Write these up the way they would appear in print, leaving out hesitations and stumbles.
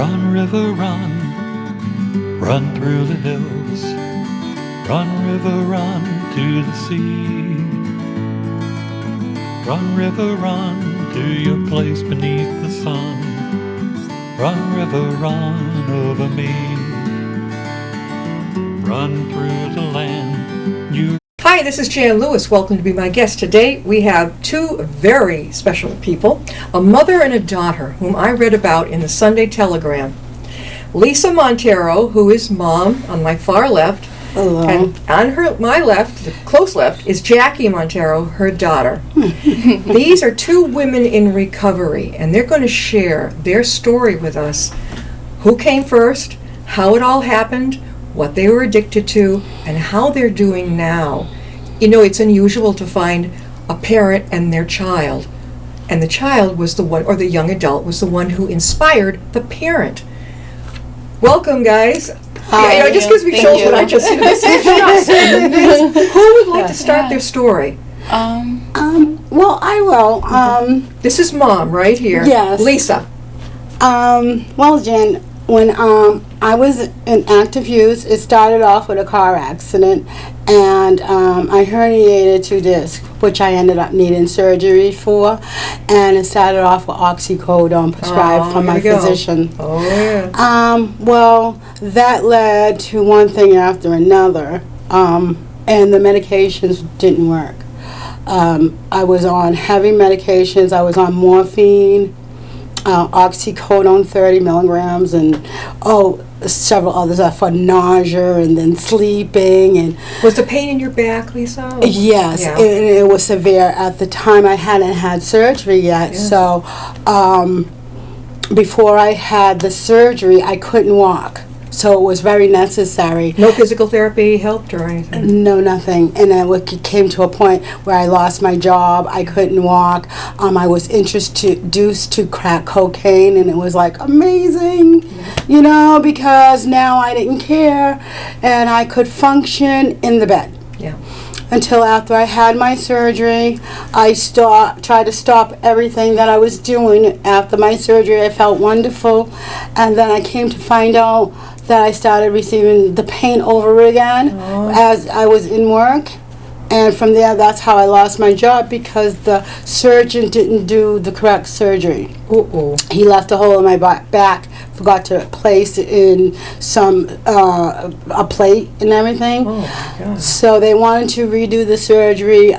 Run, river, run. Run through the hills. Run, river, run to the sea. Run, river, run to your place beneath the sun. Run, river, run over me. Run through the land you... Hi, this is Jan Lewis. Welcome to be my guest. Today we have two very special people, a mother and a daughter, whom I read about in the Sunday Telegram. Lisa Mongtiero, who is mom on my far left, Hello. and on my left, the close left, is Jackie Mongtiero, her daughter. These are two women in recovery, and they're going to share their story with us. Who came first, how it all happened, what they were addicted to, and how they're doing now. You know, it's unusual to find a parent and their child, and the child was the one, or the young adult was the one who inspired the parent. Welcome, guys. Hi. Yeah, it just gives me Thank chills you. when I just see this. Who would like to start their story? Well, I will. This is mom right here. Yes. Lisa. Well, Jen, when I was in active use, it started off with a car accident, and I herniated 2 discs, which I ended up needing surgery for, and it started off with oxycodone prescribed from my physician. Oh, yeah. Well, that led to one thing after another, and the medications didn't work. I was on heavy medications. I was on morphine, oxycodone 30 milligrams, and several others for nausea and then sleeping. And Was the pain in your back, Lisa? yes, Yeah. it was severe. At the time, I hadn't had surgery yet, Yeah. so before I had the surgery, I couldn't walk. So it was very necessary. No physical therapy helped or anything? No, nothing. And then it came to a point where I lost my job. I couldn't walk. I was introduced to crack cocaine, and it was like amazing, you know, because now I didn't care, and I could function in the bed. Yeah. Until after I had my surgery, I tried to stop everything that I was doing. After my surgery, I felt wonderful, and then I came to find out that I started receiving the pain over again as I was in work. And from there, that's how I lost my job, because the surgeon didn't do the correct surgery. He left a hole in my back, forgot to place in some a plate and everything. Oh, my God. So they wanted to redo the surgery.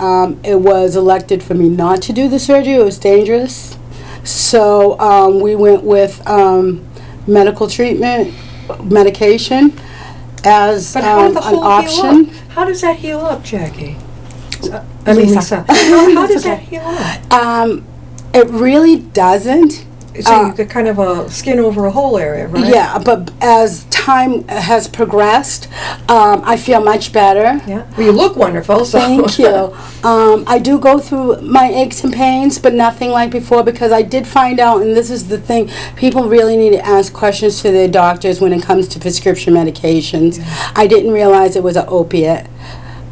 It was elected for me not to do the surgery. It was dangerous. So we went with medical treatment, medication as But how did the an hole option. heal up? How does that heal up, Jackie? Lisa. How does that heal up? It really doesn't. So you get kind of a skin over a hole area, right? Yeah, but as time has progressed, I feel much better. Yeah. Well, you look wonderful. So. Thank you. I do go through my aches and pains, but nothing like before, because I did find out, and this is the thing, people really need to ask questions to their doctors when it comes to prescription medications. Yeah. I didn't realize it was an opiate.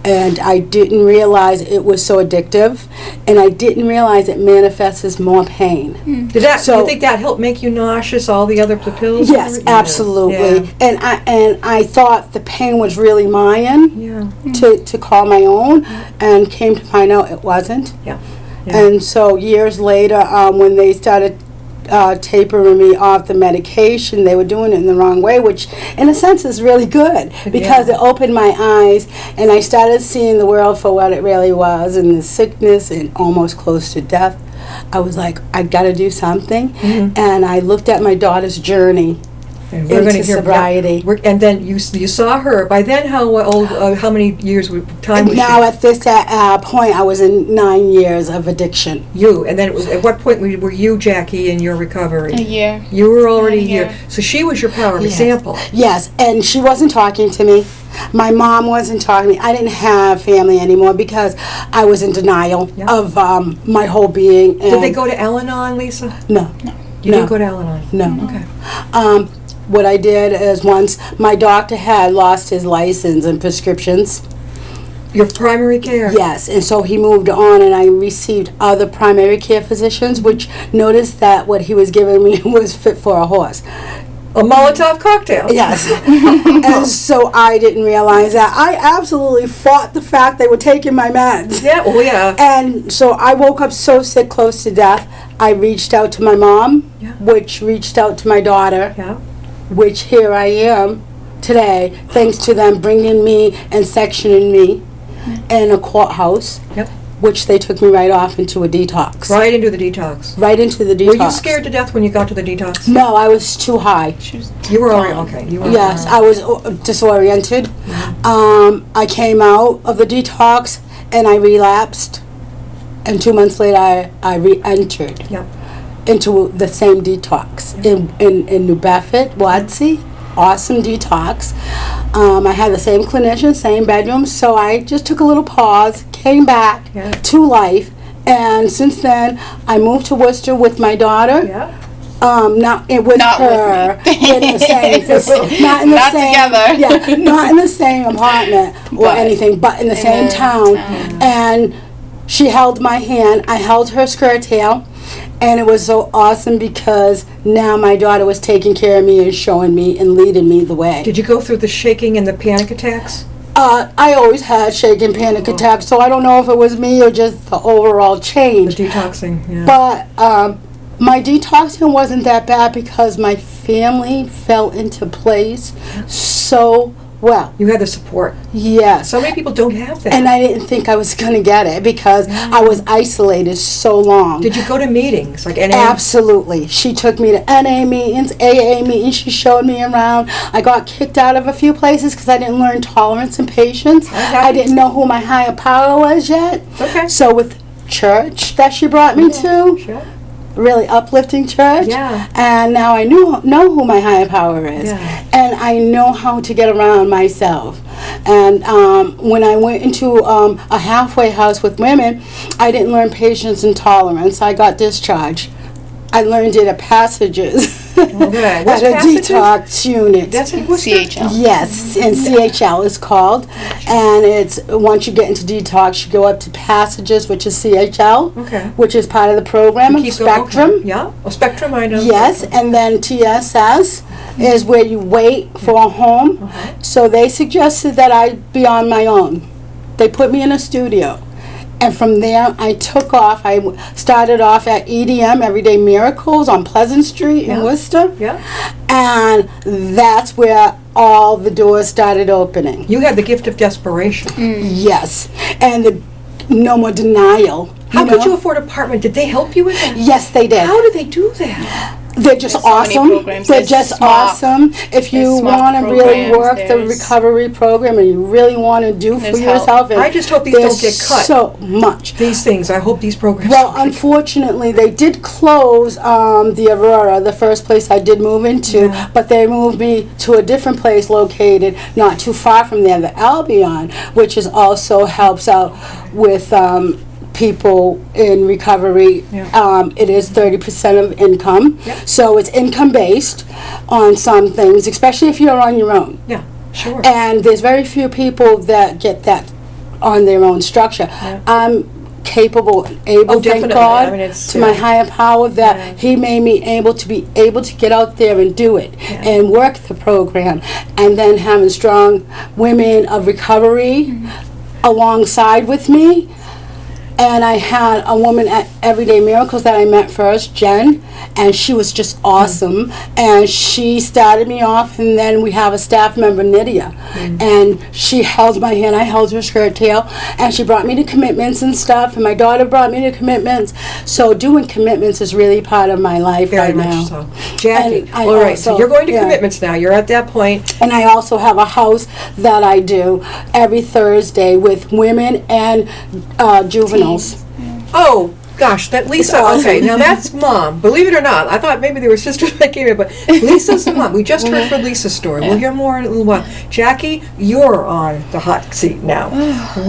And I didn't realize it was so addictive, and I didn't realize it manifests as more pain. Do you think that helped make you nauseous, all the other pills? Yes, absolutely. Yeah. And I thought the pain was really mine Yeah. to call my own, and came to find out it wasn't. Yeah. Yeah. And so years later, when they started tapering me off the medication, they were doing it in the wrong way, which in a sense is really good, because it opened my eyes, and I started seeing the world for what it really was, and the sickness and almost close to death. I was like, I got to do something. And I looked at my daughter's journey And we're going to into hear sobriety. And then you saw her. By then, how old? How many years time was Now she? at this point, I was in 9 years of addiction. You, and then it was, at what point were you, Jackie, in your recovery? A year. You were already A year. here. So she was your power Yes. example. Yes, and she wasn't talking to me. My mom wasn't talking to me. I didn't have family anymore because I was in denial Yeah. of my whole being. Did they go to Al-Anon, Lisa? No. You No. didn't go to Al-Anon? No. Okay. What I did is, once my doctor had lost his license and prescriptions. Your primary care? Yes, and so he moved on, and I received other primary care physicians, which noticed that what he was giving me was fit for a horse. A Molotov cocktail. Yes. And so I didn't realize that. I absolutely fought the fact they were taking my meds. Yeah, oh yeah. And so I woke up so sick, close to death. I reached out to my mom, Yeah. which reached out to my daughter, Yeah. which here I am today, thanks to them bringing me and sectioning me in a courthouse, Yep. which they took me right off into a detox. Right into the detox. Right into the detox. Were you scared to death when you got to the detox? No, I was too high. You were already, okay. You were, Yes, I was disoriented. I came out of the detox and I relapsed. And 2 months later, I re-entered Yep. into the same detox in New Bedford, Wadsey. Awesome detox. I had the same clinician, same bedroom, so I just took a little pause, came back Yeah. to life, and since then I moved to Worcester with my daughter. Yeah. Not with Not with her, me. in the same, not in the Not same, together. yeah, not in the same apartment or But anything, but in the same town. And she held my hand. I held her skirt tail, and it was so awesome because now my daughter was taking care of me and showing me and leading me the way. Did you go through the shaking and the panic attacks? I always had shaking panic attacks, so I don't know if it was me or just the overall The change. detoxing, yeah. But my detoxing wasn't that bad because my family fell into place so well. You had the support. Yes. So many people don't have that. And I didn't think I was going to get it because I was isolated so long. Did you go to meetings like NA? Absolutely. She took me to NA meetings, AA meetings. She showed me around. I got kicked out of a few places because I didn't learn tolerance and patience. I didn't know who my higher power was yet. Okay. So with church that she brought me to, Sure. really uplifting church. Yeah. And now I know who my higher power is. Yeah. And I know how to get around myself. And when I went into a halfway house with women, I didn't learn patience and tolerance. I got discharged. I learned it at Passages. Okay. What's At a Passages? detox unit. That's in Worcester? CHL. Yes, and CHL is called. And it's once you get into detox, you go up to Passages, which is CHL, Okay. which is part of the program of Keep going, Spectrum. okay. Yeah. Oh, Spectrum, I know. Yes, and then TSS is where you wait for a home. So they suggested that I be on my own. They put me in a studio. And from there, I took off. I started off at EDM, Everyday Miracles, on Pleasant Street in Yeah. Worcester. Yeah. And that's where all the doors started opening. You had the gift of desperation. Yes. And the no more denial. How could know? you afford an apartment? Did they help you with that? Yes, they did. How did they do that? They're just There's so many awesome. programs. They're There's just SMOP. awesome. If you There's SMOP want to really programs. work the There's- recovery program and you really want to do for There's help. yourself, and I just hope these there's don't get cut. so much. These things, I hope these programs. Well, don't get- unfortunately, they did close the Aurora, the first place I did move into, Yeah. but they moved me to a different place located not too far from there, the Albion, which is also helps out with people in recovery. Yeah. It is 30% of income, Yep. so it's income based on some things, especially if you're on your own. Yeah, sure. And there's very few people that get that on their own structure. Yeah. I'm capable, able, Oh, thank definitely. God, I mean, it's- to my yeah. higher power that Yeah. He made me able to get out there and do it Yeah. and work the program, and then having strong women of recovery alongside with me. And I had a woman at Everyday Miracles that I met first, Jen, and she was just awesome. And she started me off, and then we have a staff member, Nydia, and she held my hand. I held her skirt tail, and she brought me to commitments and stuff. And my daughter brought me to commitments. So doing commitments is really part of my life Very right much now. so. Jackie, And I all right, so also- you're going to yeah. commitments now. You're at that point. And I also have a house that I do every Thursday with women and juveniles. Oh, gosh, that Lisa, awesome. okay, now that's Mom. Believe it or not, I thought maybe they were sisters that came in, but Lisa's the mom. We just heard from Lisa's story. We'll hear more in a little while. Jackie, you're on the hot seat now.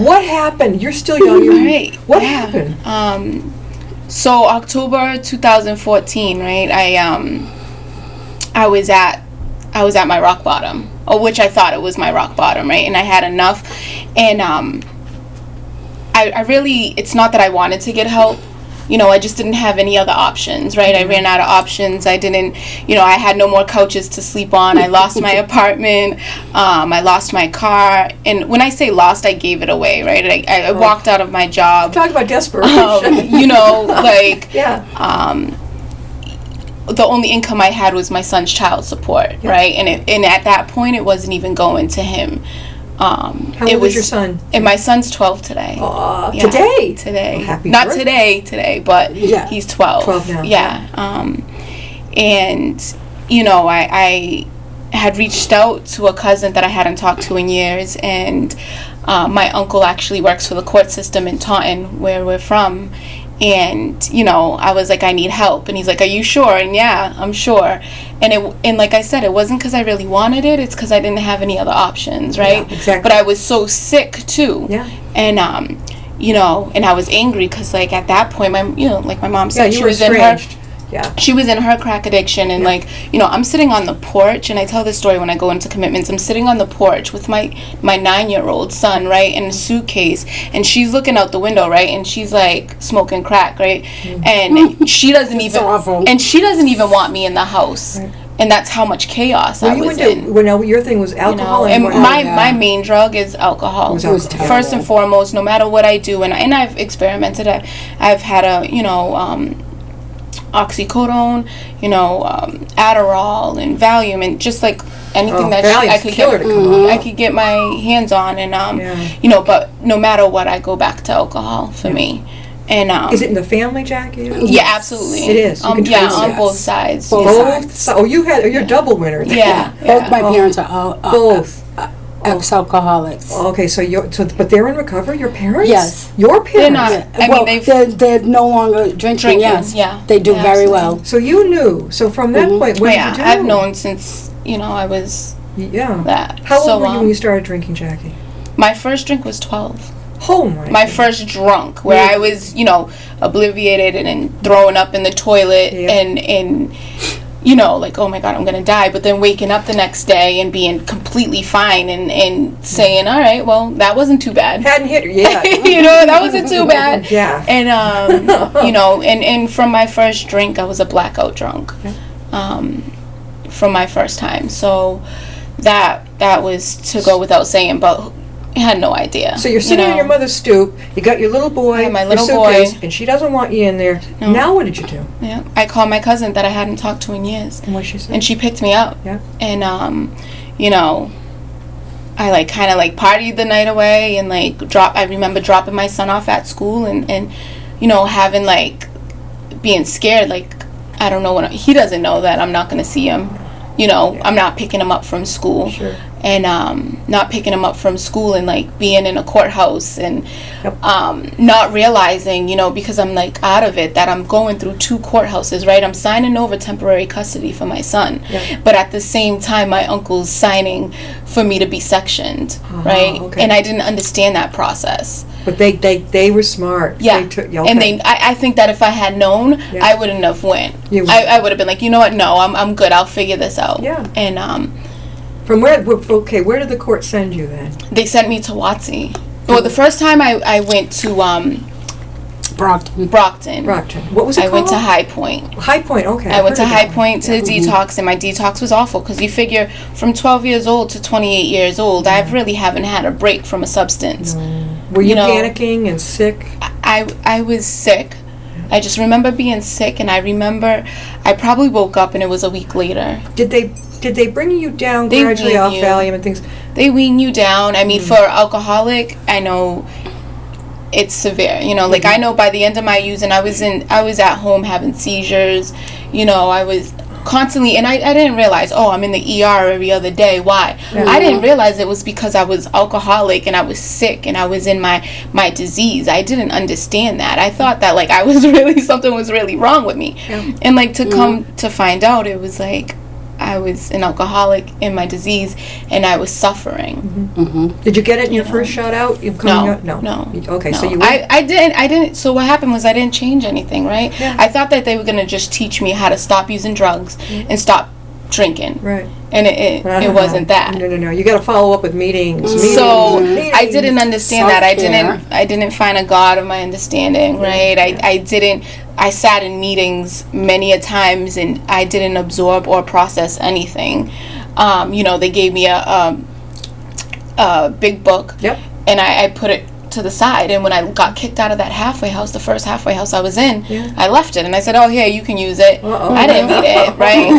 What happened? You're still young. Right. What yeah. happened? So October 2014, right? I was at my rock bottom, or which I thought it was my rock bottom, right? And I had enough, and I really, it's not that I wanted to get help. I just didn't have any other options, right? I ran out of options. I didn't, I had no more couches to sleep on. I lost my apartment. I lost my car. And when I say lost, I gave it away, right? I walked out of my job. Talk about desperation. The only income I had was my son's child support, right? And at that point, it wasn't even going to him. How old was your son? And my son's 12 today. Today? Today. Well, happy Not birthday. today, but he's 12. 12 now. Yeah. I had reached out to a cousin that I hadn't talked to in years, and my uncle actually works for the court system in Taunton, where we're from. And I was like, I need help. And he's like, are you sure? And yeah, I'm sure. And like I said, it wasn't because I really wanted it. It's because I didn't have any other options, right? Yeah, exactly. But I was so sick too. Yeah. And and I was angry because like at that point, my mom said, you were estranged. She was in her crack addiction, and I'm sitting on the porch, and I tell this story when I go into commitments. I'm sitting on the porch with my 9-year-old son, right, in a suitcase, and she's looking out the window, right, and she's like smoking crack, right, and she doesn't even, awful. And she doesn't even want me in the house, right. And that's how much chaos I was in. Well, your thing was alcohol, and my main drug is alcohol. It was First and foremost, no matter what I do, and I've experimented. I've had oxycodone, Adderall and Valium, and just like anything that I could get my hands on, and but no matter what, I go back to alcohol for me. And is it in the family, Jackie? Yeah, absolutely. It is. You can trace on both sides. Both sides. Oh, you're double winner. Yeah. Both my parents are both ex-alcoholics. Okay, but they're in recovery. Your parents? Yes. Your parents? They're not. They're no longer drinking. Yes. Yeah. They do very well. So you knew. So from that point, what did you do? I've known since I was. Yeah. That. How old were you when you started drinking, Jackie? My first drink was 12. Oh my! My first drunk, where I was, obliviated and throwing up in the toilet, and like, oh my God, I'm gonna die. But then waking up the next day and being completely fine and saying, all right, well, that wasn't too bad. Hadn't hit her, yeah. That wasn't too bad. Yeah. And and from my first drink, I was a blackout drunk. From my first time, so that was to go without saying, but. I had no idea. So you're sitting on your mother's stoop. You got your little boy, my little suitcase, boy, and she doesn't want you in there. No. Now what did you do? Yeah, I called my cousin that I hadn't talked to in years. And what she said? And she picked me up. Yeah. And I kind of partied the night away, and I remember dropping my son off at school, and having being scared, I don't know when he doesn't know that I'm not going to see him. I'm not picking him up from school. Sure. And not picking him up from school, and being in a courthouse, and not realizing, because I'm out of it, that I'm going through 2 courthouses, right? I'm signing over temporary custody for my son, but at the same time my uncle's signing for me to be sectioned, right? Okay. And I didn't understand that process. But they were smart. Yeah. And I think that if I had known, I wouldn't have went. I would have been like, you know what? No, I'm good. I'll figure this out. Yeah. And from where? Okay, where did the court send you then? They sent me to Watsy. Well, the first time I went to Brockton. What was it called? I went to High Point. High Point, okay. I went to High Point to the detox, and my detox was awful because you figure from 12 years old to 28 years old, I really haven't had a break from a substance. Were you panicking and sick? I was sick. I just remember being sick, and I remember I probably woke up and it was a week later. Did they bring you down gradually off Valium and things? They wean you down. I mean, for alcoholic, I know it's severe. I know by the end of my using, I was at home having seizures. I was constantly, and I didn't realize, I'm in the ER every other day. Why? Mm-hmm. I didn't realize it was because I was alcoholic and I was sick and I was in my disease. I didn't understand that. I thought that I was really, something was really wrong with me. Yeah. And to come to find out, it was I was an alcoholic in my disease, and I was suffering. Mm-hmm. Mm-hmm. Did you get it in your first shot out? No. Okay, no. So you went? I didn't. So what happened was I didn't change anything, right? Yeah. I thought that they were going to just teach me how to stop using drugs and stop drinking. Right. And it wasn't that. No. You got to follow up with meetings. So meetings. I didn't understand that. Self-care. I didn't find a God of my understanding, right? I sat in meetings many a times and I didn't absorb or process anything. They gave me a big book. Yep. And I put it to the side, and when I got kicked out of that halfway house, the first halfway house I was in, I left it and I said, "Oh, here, you can use it." I didn't need it, right?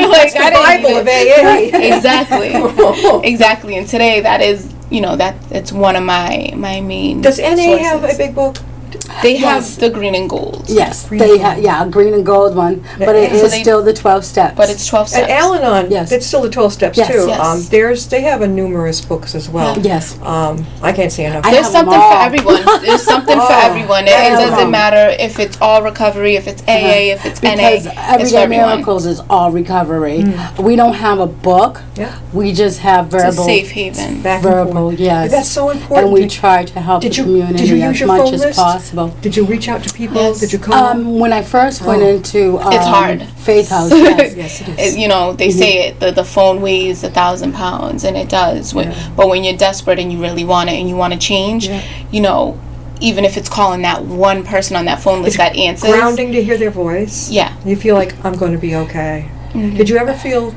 Like, I didn't Bible of AA. Exactly. And today that is, it's one of my main Does NA sources. have a big book? They Yes. have the green and gold. Yes, Green they and have, gold. a green and gold one, but it So is still the 12 steps. But it's 12 steps. At Al-Anon, Yes. it's still the 12 steps Yes. too. Yes. They have a numerous books as well. Yes. I can't say enough. I There's have them something for all. everyone. There's something for everyone. It have doesn't them. matter if it's all recovery, if it's AA, if it's NA. Because It's for Everyday everyone. Miracles is all recovery. We don't have a book. Yeah. We just have It's a verbal. safe haven. Back and Verbal, forth. yes. That's so important. And we try to help the Did you community use as your much phone as list? possible. Did you reach out to people? Yes. Did you call? When I first went into It's hard. Faith House, yes. Yes, it is. They say it, the phone weighs 1,000 pounds, and it does. But when you're desperate and you really want it and you want to change, even if it's calling that one person on that phone list that answers. Grounding to hear their voice. Yeah. You feel like, I'm going to be okay. Did you ever feel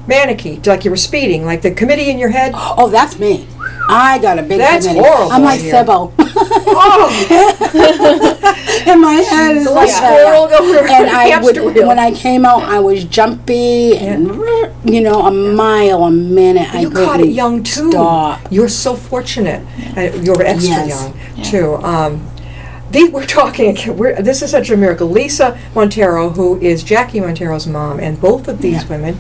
manicky, like you were speeding, like the committee in your head? Oh, that's me. I got a big That's committee. horrible, I'm like I hear. Sybil. Oh, In my head is little like squirrel that. going around And the I would, hamster wheel. when I came out, I was jumpy and, a mile a minute. I you couldn't caught it young too. Stop. You're so fortunate. You were extra Yes. young too. We're talking. This is such a miracle. Lisa Mongtiero, who is Jackie Montero's mom, and both of these women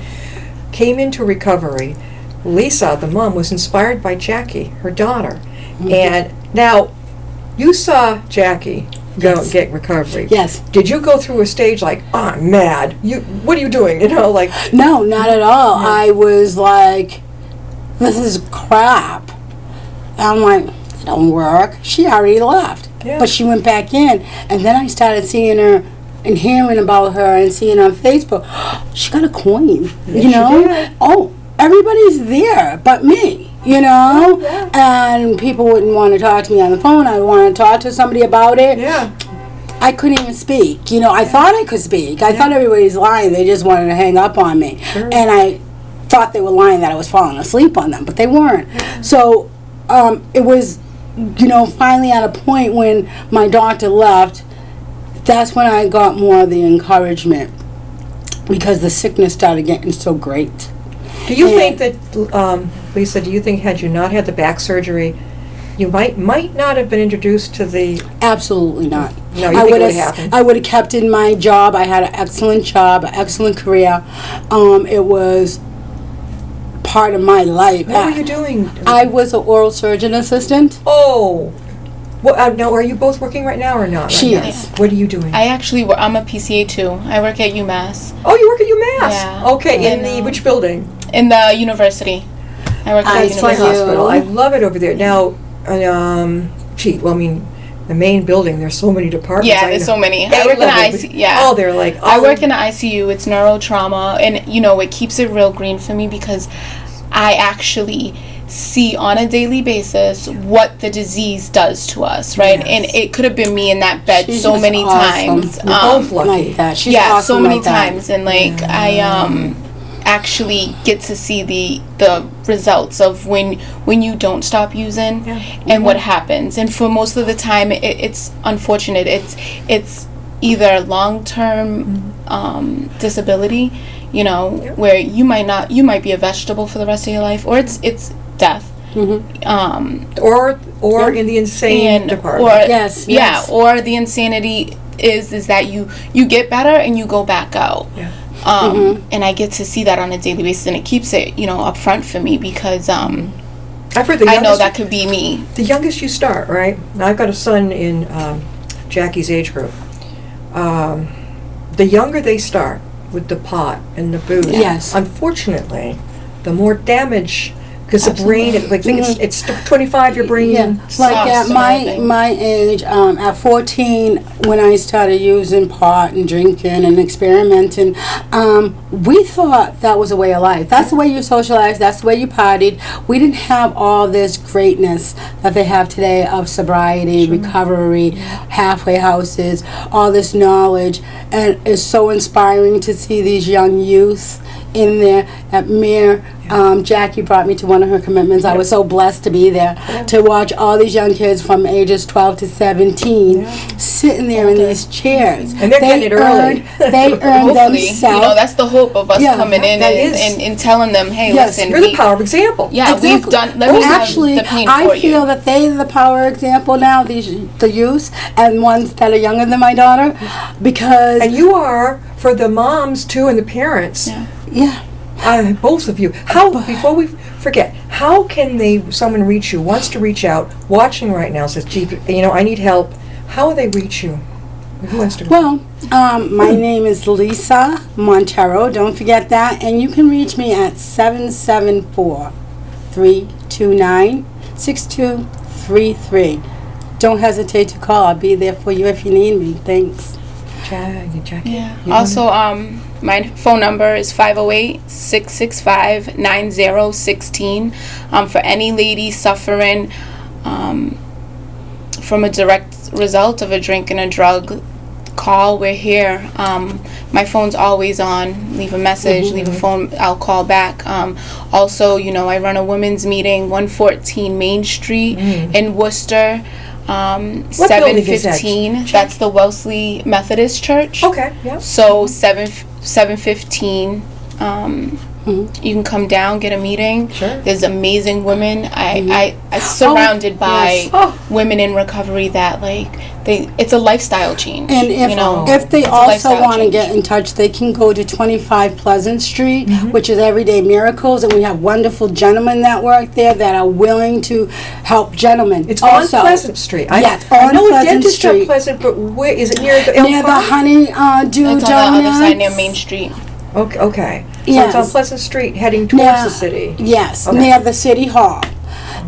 came into recovery. Lisa, the mom, was inspired by Jackie, her daughter, and now you saw Jackie go get recovery. Yes. Did you go through a stage like, I'm mad? What are you doing? Like. No, not at all. I was like, this is crap. I'm like, it don't work. She already left. Yeah. But she went back in. And then I started seeing her and hearing about her and seeing her on Facebook. She got a coin, Yes, she did. Oh, everybody's there but me, And people wouldn't want to talk to me on the phone. I want to talk to somebody about it. Yeah. I couldn't even speak. I thought I could speak. I thought everybody's lying. They just wanted to hang up on me. Sure. And I thought they were lying that I was falling asleep on them, but they weren't. So it was, finally at a point when my doctor left, that's when I got more of the encouragement because the sickness started getting so great. Do you think that, Lisa, had you not had the back surgery, you might not have been introduced to the... Absolutely not. No, you think it would have happened? I would have kept in my job. I had an excellent job, an excellent career. It was part of my life. What were you doing? I was an oral surgeon assistant. Oh. Well, now, are you both working right now or not? She right now? is. What are you doing? I'm a PCA too. I work at UMass. Oh, you work at UMass? Yeah. Okay, I in the, know. which building? In the university. I work at the It's like university. Hospital. I love it over there. Now, the main building, there's so many departments. Yeah, there's so many. I work in the ICU. Yeah. Oh, they're like... I work in the ICU. It's neurotrauma, and it keeps it real green for me because I actually see on a daily basis what the disease does to us, right? Yes. And it could have been me in that bed She's so just many awesome. times. You're both lucky. Like that. She's Yeah, awesome so many like that. times, and I actually get to see the results of when you don't stop using and what happens. And for most of the time, it's unfortunate. It's either long-term disability, where you might be a vegetable for the rest of your life, or it's death. Or in the insane department. Or Yes, yeah, yes. or the insanity is that you get better and you go back out. Yeah. And I get to see that on a daily basis, and it keeps it up front for me because I've heard the I youngest, know that could be me. the youngest you start, right? Now, I've got a son in Jackie's age group. The younger they start with the pot and the booze, Yes. unfortunately, the more damage Because the brain, I think it's 25, your brain. Yeah, like at Stops and everything. my age, at 14, when I started using pot and drinking and experimenting, we thought that was a way of life. That's the way you socialized. That's the way you partied. We didn't have all this greatness that they have today of sobriety, recovery, halfway houses, all this knowledge, and it's so inspiring to see these young youth in there at Mere. Jackie brought me to one of her commitments. I was so blessed to be there to watch all these young kids from ages 12 to 17 sitting there in these chairs. And they're getting it early. They earned Hopefully, themselves. that's the hope of us coming in that is. and telling them, hey, Yes. listen, You're the power of example. yeah, Exactly. we've done. Let me Actually, have the pain I for feel you. that they're the power example now, the youth and ones that are younger than my daughter, because And you are for the moms too and the parents. yeah. Both of you. How, before we forget, how can someone reach you, wants to reach out, watching right now, says, gee, I need help. How will they reach you? Who wants to? Well, my name is Lisa Mongtiero. Don't forget that, and you can reach me at 774-329-6233. Don't hesitate to call. I'll be there for you if you need me. Thanks. Jackie. Yeah. Also, my phone number is 508-665-9016. For any lady suffering from a direct result of a drink and a drug, call. We're here. My phone's always on. Leave a message, leave a phone, I'll call back. Also, I run a women's meeting, 114 Main Street in Worcester. What building is that? 715. That's the Wellesley Methodist Church. Okay, yeah. So 715. You can come down, get a meeting. Sure. There's amazing women. I'm surrounded by women in recovery that it's a lifestyle change. And if they It's a also lifestyle want to change. get in touch, they can go to 25 Pleasant Street, which is Everyday Miracles, and we have wonderful gentlemen that work there that are willing to help gentlemen. It's also on Pleasant Street. Yes, I on know a Pleasant dentist Street. on Pleasant, but where is it near the near the Honey Dew It's Donuts. on the other side near Main Street. Okay. So Yes. it's on Pleasant Street heading towards Now- the city. Yes, Okay. near the City Hall.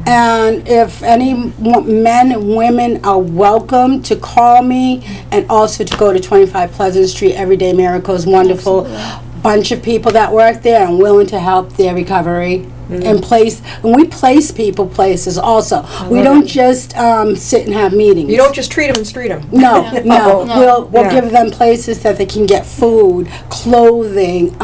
And if any men and women are welcome to call me, and also to go to 25 Pleasant Street, Everyday Miracles, wonderful bunch of people that work there and willing to help their recovery. And we place people places also. We don't just sit and have meetings. You don't just treat them and street them. No, no. No. We'll Yeah. give them places that they can get food, clothing,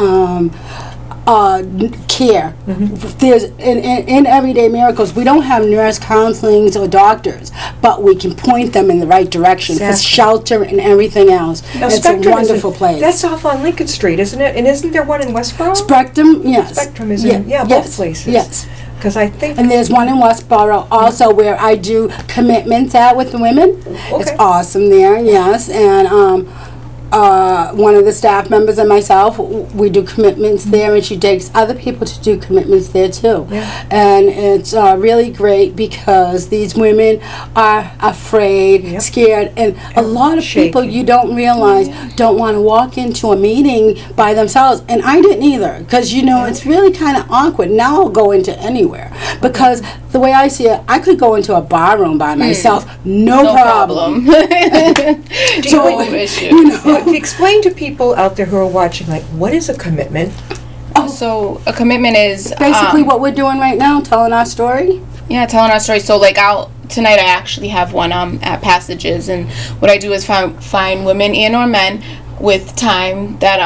care. There's in Everyday Miracles, we don't have nurse counselings or doctors, but we can point them in the right direction for Exactly. shelter and everything else. Now, It's a Spectrum wonderful place. That's off on Lincoln Street, isn't it? And isn't there one in Westboro? Spectrum, yes. Spectrum is in, both yes, places. Yes. Because I think, And there's one in Westboro also where I do commitments at with the women. It's Okay. awesome there, yes. And one of the staff members and myself, we do commitments there, and she takes other people to do commitments there too. Yeah. And it's really great because these women are afraid, Yep. scared, and a lot of people Shaky. you don't realize don't want to walk into a meeting by themselves. And I didn't either, because it's really kind of awkward. Now I'll go into anywhere because the way I see it, I could go into a bar room by myself, no problem. So, no issue. explain to people out there who are watching, what is a commitment? So a commitment is Basically what we're doing right now, telling our story. Yeah, telling our story. So tonight I actually have one at Passages, and what I do is find women and or men with time that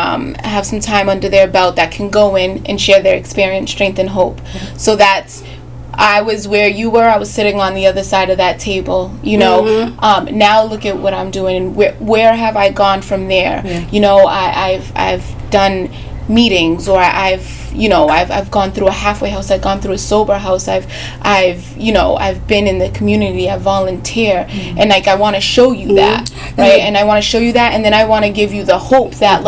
have some time under their belt that can go in and share their experience, strength, and hope. So I was where you were. I was sitting on the other side of that table. Now look at what I'm doing, and where have I gone from there? Yeah. I've done meetings, or I've gone through a halfway house. I've gone through a sober house. I've been in the community. I volunteer, and I want to show you that, right? And I want to show you that, and then I want to give you the hope that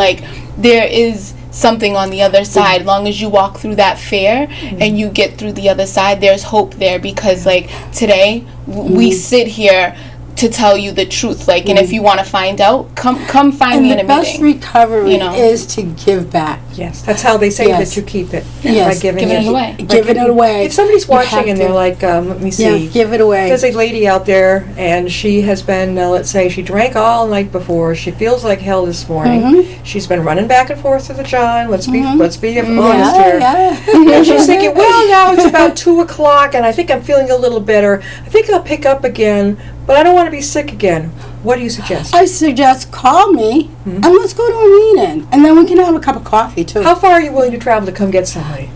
there is something on the other side. Long as you walk through that fear and you get through the other side, there's hope there, because today we sit here to tell you the truth, and if you want to find out, come find me in a meeting. And the best recovery You know? is to give back. Yes, that's how they say Yes. that you keep it, Yes. by giving Giving it away. Giving it away. If somebody's You have watching and they're to. like, let me see. Yeah, give it away. There's a lady out there, and she has been, let's say, she drank all night before. She feels like hell this morning. Mhm. She's been running back and forth to the John. Let's be honest Yeah, here. yeah. And she's thinking, well, now it's about 2:00, and I think I'm feeling a little better. I think I'll pick up again, but I don't want to be sick again. What do you suggest? I suggest call me and let's go to a meeting, and then we can have a cup of coffee too. How far are you willing to travel to come get somebody?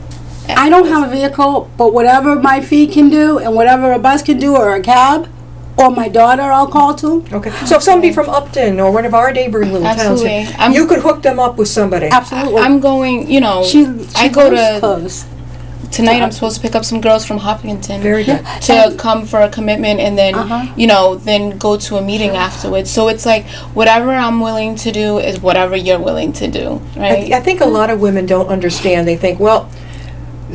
I don't have a vehicle, but whatever my feet can do, and whatever a bus can do, or a cab, or my daughter, I'll call to. Okay. So if somebody from Upton or one of our neighboring little Absolutely. towns, you could hook them up with somebody. Absolutely. I'm going, she I go lives to, close. tonight I'm supposed to pick up some girls from Hopkinton. Very good. To come for a commitment and then, Uh-huh. then go to a meeting afterwards. So it's like, whatever I'm willing to do is whatever you're willing to do, right? I think a lot of women don't understand. They think, well,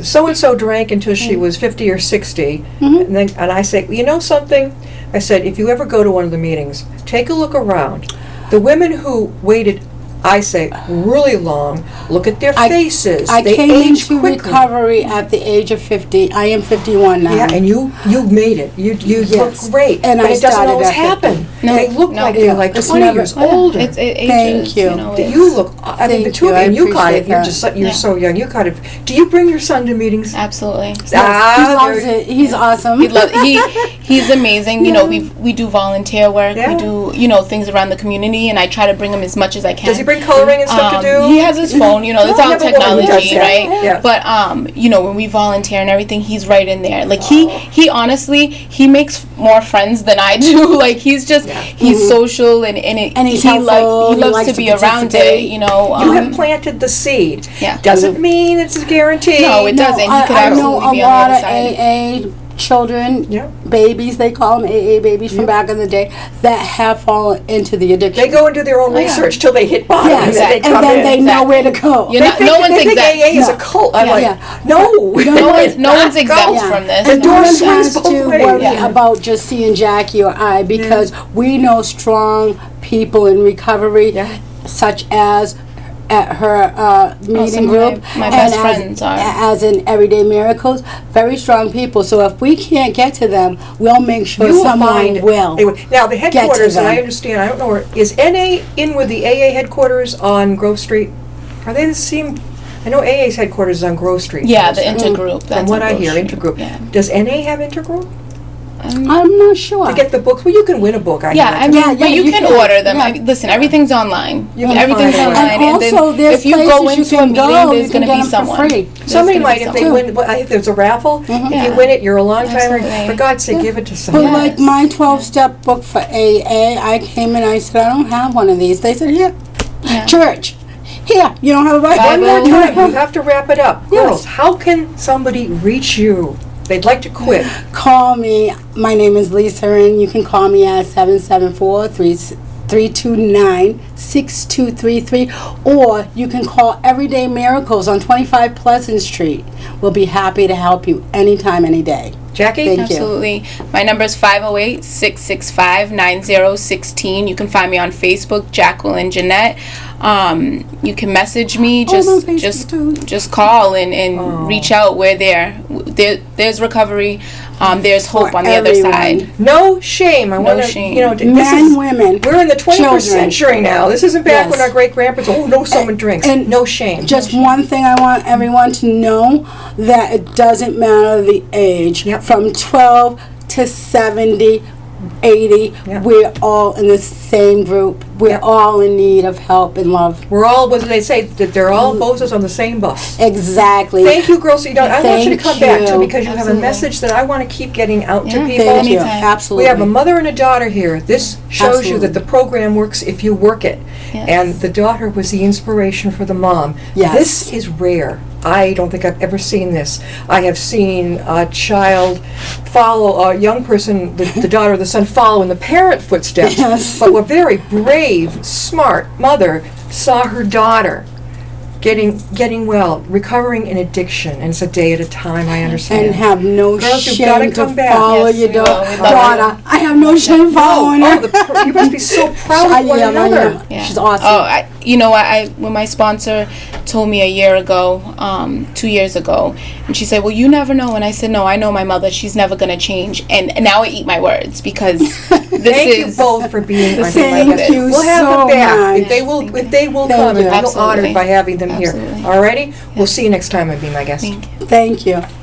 so-and-so drank until she was 50 or 60. And I say, you know something? I said, if you ever go to one of the meetings, take a look around. The women who waited, I say, really long, look at their faces. I they came age into quickly. recovery at the age of 50. I am 51 now. Yeah, and you made it. You Yes. look great. And but I it doesn't started always at 50. happen. No, They look no. like they're like It's 20 never- years older. It ages. Thank you. You look. I mean, the Thank two of you. I you. You got it. appreciate You're that. so young. You got it. Do you bring your son to meetings? Absolutely. Yes, he loves there- it. He's awesome. He's amazing. We do volunteer work. Yeah. We do, things around the community, and I try to bring him as much as I can. Does he bring coloring and stuff to do? He has his phone, it's all Yeah, but woman does technology, that. right? Yeah. But when we volunteer and everything, he's right in there. Like he honestly, he makes more friends than I do. Like he's just he's social and he's he helpful. He loves likes to to be around it. participate. You have planted the seed. Yeah. Doesn't mean it's a guarantee. No, it doesn't. He could I know absolutely a be on lot the of other side. AA children, Yeah. babies, they call them AA babies from back in the day, that have fallen into the addiction. They go and do their own research till they hit bottom, Yes, and then they and come then in. they know where to go. You're not- They think, no one's they think exempt. AA is a No. cult. I'm Yeah, like, yeah. no. No one's exempt Yeah. from this. The And door no one swings has both to ways. worry Yeah. about just seeing Jackie or I, because we know strong people in recovery, Yeah. such as at her meeting some of group, my and best friends are. as in Everyday Miracles, very strong people. So if we can't get to them, we'll make sure You will someone find will. Anyway, now the headquarters, and I them. understand. I don't know where is NA in with the AA headquarters on Grove Street. Are they the same? I know AA's headquarters is on Grove Street. Yeah, the intergroup. From That's what on I Grove hear, Street. intergroup. Yeah. Does NA have intergroup? I'm not sure. To get the books, well, you can win a book. Yeah, I mean, Yeah, but you you can can. order them. Yeah. I mean, listen, everything's online. You can Everything's find it. online, And also, then there's if you go places into you a can meeting, go, there's you going can to get be them for someone. free. There's Somebody gonna be might, if they someone. win, well, if there's a raffle, if Yeah. you win it, you're a long timer. Absolutely. For God's sake, give it to But someone. like my 12-step book for AA, I came in, I said, I don't have one of these. They said, here, Yeah. church, here, you don't have a Bible? One more Bible. time, you have to wrap it up. Yes. Girls, how can somebody reach you? They'd like to quit. Call me. My name is Lisa, and you can call me at 774-329-6233, or you can call Everyday Miracles on 25 Pleasant Street. We'll be happy to help you anytime, any day. Jackie? Thank you. Absolutely. My number is 508-665-9016. You can find me on Facebook, Jacqueline Jeanette. You can message me. I'm on Facebook Just too. just call and reach out. We're there. There's recovery. There's hope For on the other everyone. side. No shame. I want to, shame. this Men, is, women, we're in the 21st children. century now. This isn't back when Yes. our great-grandparents, no, someone drinks. and no shame. Just one thing I want everyone to know, that it doesn't matter the age. Yep. From 12 to 70, 80, Yep. we're all in the same group. We're Yep. all in need of help and love. We're all, what do they say? That they're all bozos on the same bus. Exactly. Thank you, girls. I want you to Thank come back, too, you. because you have a Absolutely. message that I want to keep getting out to Yeah, people. Thank you. Anytime. Absolutely. We have a mother and a daughter here. This shows you that Absolutely. the program works if you work it. Yes. And the daughter was the inspiration for the mom. Yes. This is rare. I don't think I've ever seen this. I have seen a child follow, a young person, the daughter or the son, follow in the parent footsteps. Yes. But a very brave, smart mother saw her daughter getting well, recovering in addiction, and it's a day at a time, I understand. And have no Girls, you've gotta shame to come back. follow Yes, your we will. We love daughter. I have no shame following her. You must be so proud of one I am. another. Yeah. She's awesome. Oh, you know, when my sponsor told me a year ago, 2 years ago, and she said, well, you never know. And I said, no, I know my mother. She's never going to change. And now I eat my words because Thank you both for being our Thank guests. you We'll have so them back. much. If they will Thank come, you. and I feel honored Absolutely. by having them here. Absolutely. Alrighty? We'll see you next time and be my guest. Thank you. Thank you.